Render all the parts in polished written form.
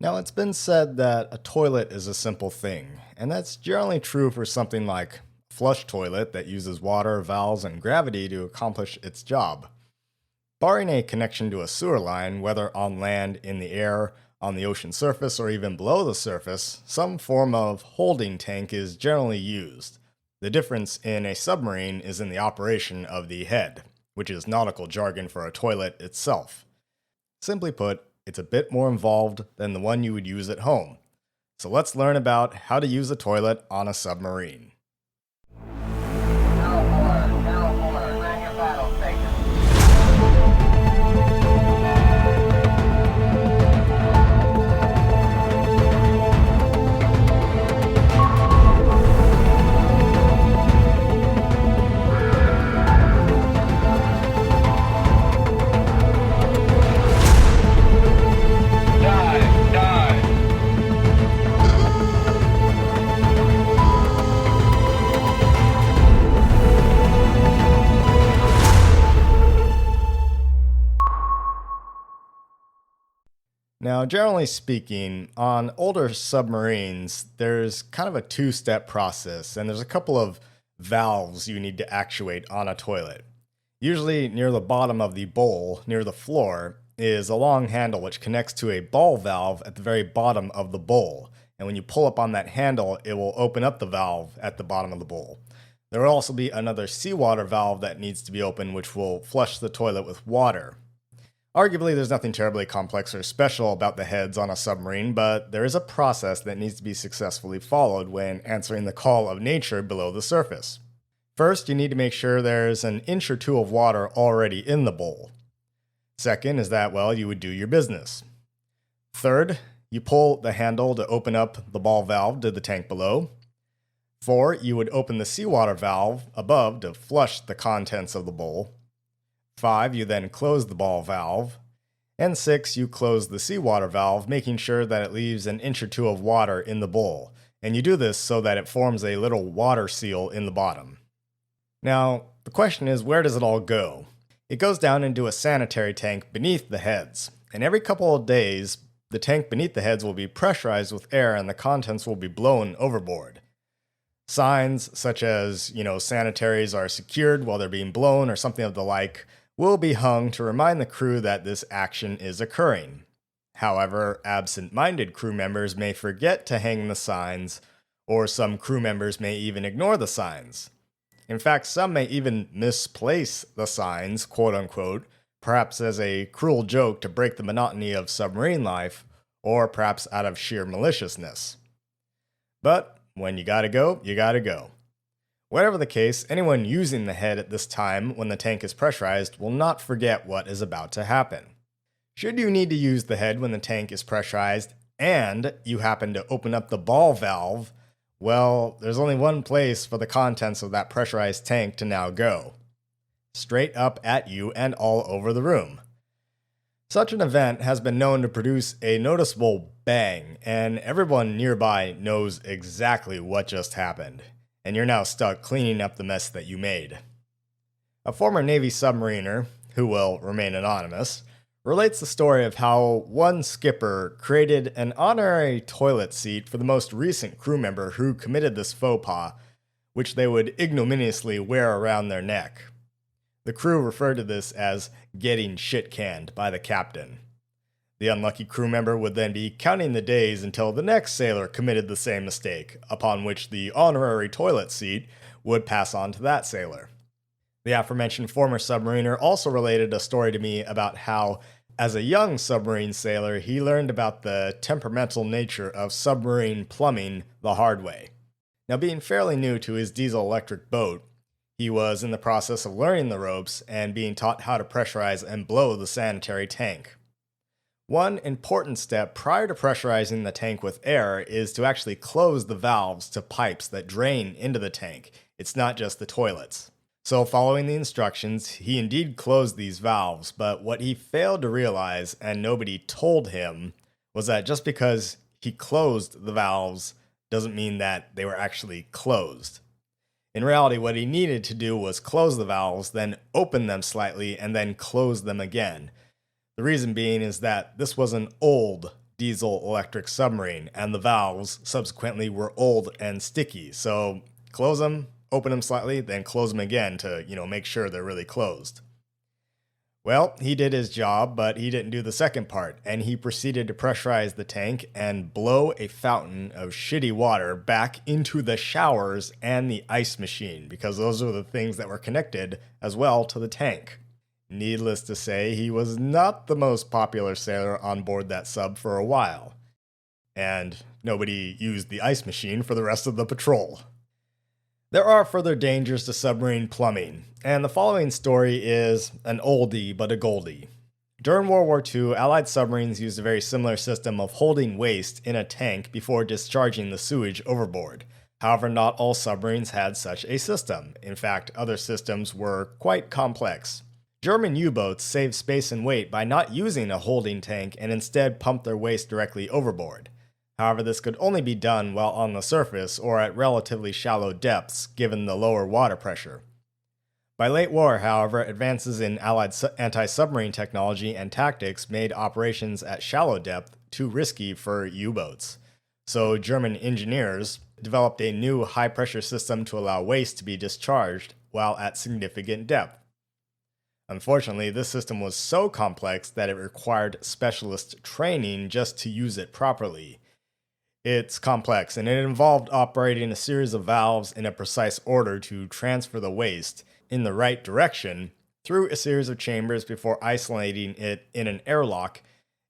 Now, it's been said that a toilet is a simple thing, and that's generally true for something like a flush toilet that uses water, valves, and gravity to accomplish its job. Barring a connection to a sewer line, whether on land, in the air, on the ocean surface, or even below the surface, some form of holding tank is generally used. The difference in a submarine is in the operation of the head, which is nautical jargon for a toilet itself. Simply put, it's a bit more involved than the one you would use at home. So let's learn about how to use a toilet on a submarine. Now board, man your battle station. Dive. Now, generally speaking, on older submarines, there's kind of a two-step process, and there's a couple of valves you need to actuate on a toilet. Usually, near the bottom of the bowl, near the floor, is a long handle which connects to a ball valve at the very bottom of the bowl. And when you pull up on that handle, it will open up the valve at the bottom of the bowl. There will also be another seawater valve that needs to be opened, which will flush the toilet with water. Arguably, there's nothing terribly complex or special about the heads on a submarine, but there is a process that needs to be successfully followed when answering the call of nature below the surface. First, you need to make sure there's an inch or two of water already in the bowl. Second is that, well, you would do your business. Third, you pull the handle to open up the ball valve to the tank below. 4, you would open the seawater valve above to flush the contents of the bowl. 5, you then close the ball valve. And 6, you close the seawater valve, making sure that it leaves an inch or two of water in the bowl. And you do this so that it forms a little water seal in the bottom. Now, the question is, where does it all go? It goes down into a sanitary tank beneath the heads. And every couple of days, the tank beneath the heads will be pressurized with air and the contents will be blown overboard. Signs such as, sanitaries are secured while they're being blown or something of the like will be hung to remind the crew that this action is occurring. However, absent-minded crew members may forget to hang the signs, or some crew members may even ignore the signs. In fact, some may even misplace the signs, quote-unquote, perhaps as a cruel joke to break the monotony of submarine life, or perhaps out of sheer maliciousness. But when you gotta go, you gotta go. Whatever the case, anyone using the head at this time when the tank is pressurized will not forget what is about to happen. Should you need to use the head when the tank is pressurized and you happen to open up the ball valve, well, there's only one place for the contents of that pressurized tank to now go. Straight up at you and all over the room. Such an event has been known to produce a noticeable bang, and everyone nearby knows exactly what just happened, and you're now stuck cleaning up the mess that you made. A former Navy submariner, who will remain anonymous, relates the story of how one skipper created an honorary toilet seat for the most recent crew member who committed this faux pas, which they would ignominiously wear around their neck. The crew referred to this as getting shit-canned by the captain. The unlucky crew member would then be counting the days until the next sailor committed the same mistake, upon which the honorary toilet seat would pass on to that sailor. The aforementioned former submariner also related a story to me about how, as a young submarine sailor, he learned about the temperamental nature of submarine plumbing the hard way. Now, being fairly new to his diesel-electric boat, he was in the process of learning the ropes and being taught how to pressurize and blow the sanitary tank. One important step prior to pressurizing the tank with air is to actually close the valves to pipes that drain into the tank. It's not just the toilets. So following the instructions, he indeed closed these valves, but what he failed to realize, and nobody told him, was that just because he closed the valves doesn't mean that they were actually closed. In reality, what he needed to do was close the valves, then open them slightly, and then close them again. The reason being is that this was an old diesel electric submarine, and the valves subsequently were old and sticky. So close them, open them slightly, then close them again to, make sure they're really closed. Well, he did his job, but he didn't do the second part, and he proceeded to pressurize the tank and blow a fountain of shitty water back into the showers and the ice machine, because those were the things that were connected as well to the tank. Needless to say, he was not the most popular sailor on board that sub for a while, and nobody used the ice machine for the rest of the patrol. There are further dangers to submarine plumbing, and the following story is an oldie but a goldie. During World War II, Allied submarines used a very similar system of holding waste in a tank before discharging the sewage overboard. However, not all submarines had such a system. In fact, other systems were quite complex. German U-boats saved space and weight by not using a holding tank and instead pumped their waste directly overboard. However, this could only be done while on the surface or at relatively shallow depths, given the lower water pressure. By late war, however, advances in Allied anti-submarine technology and tactics made operations at shallow depth too risky for U-boats. So German engineers developed a new high-pressure system to allow waste to be discharged while at significant depth. Unfortunately, this system was so complex that it required specialist training just to use it properly. It's complex, and it involved operating a series of valves in a precise order to transfer the waste in the right direction through a series of chambers before isolating it in an airlock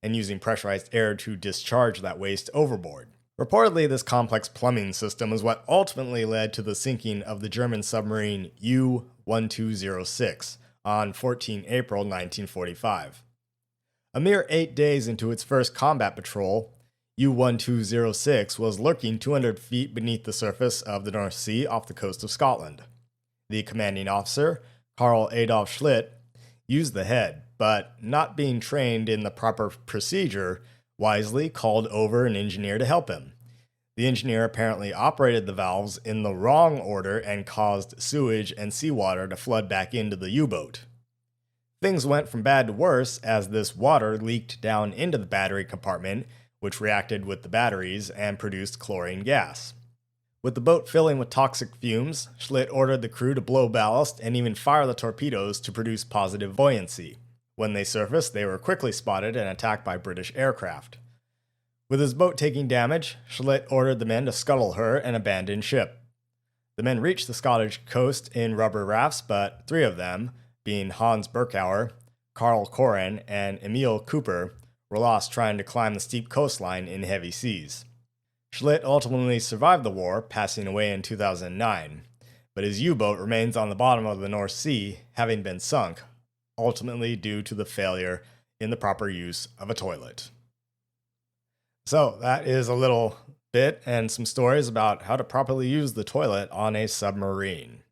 and using pressurized air to discharge that waste overboard. Reportedly, this complex plumbing system is what ultimately led to the sinking of the German submarine U-1206 on 14 April 1945. A mere 8 days into its first combat patrol, U-1206 was lurking 200 feet beneath the surface of the North Sea off the coast of Scotland. The commanding officer, Karl Adolf Schlitt, used the head, but not being trained in the proper procedure, wisely called over an engineer to help him. The engineer apparently operated the valves in the wrong order and caused sewage and seawater to flood back into the U-boat. Things went from bad to worse as this water leaked down into the battery compartment, which reacted with the batteries and produced chlorine gas. With the boat filling with toxic fumes, Schlitt ordered the crew to blow ballast and even fire the torpedoes to produce positive buoyancy. When they surfaced, they were quickly spotted and attacked by British aircraft. With his boat taking damage, Schlitt ordered the men to scuttle her and abandon ship. The men reached the Scottish coast in rubber rafts, but 3 of them, being Hans Berkauer, Karl Koren, and Emil Cooper, were lost trying to climb the steep coastline in heavy seas. Schlitt ultimately survived the war, passing away in 2009, but his U-boat remains on the bottom of the North Sea, having been sunk, ultimately due to the failure in the proper use of a toilet. So that is a little bit and some stories about how to properly use the toilet on a submarine.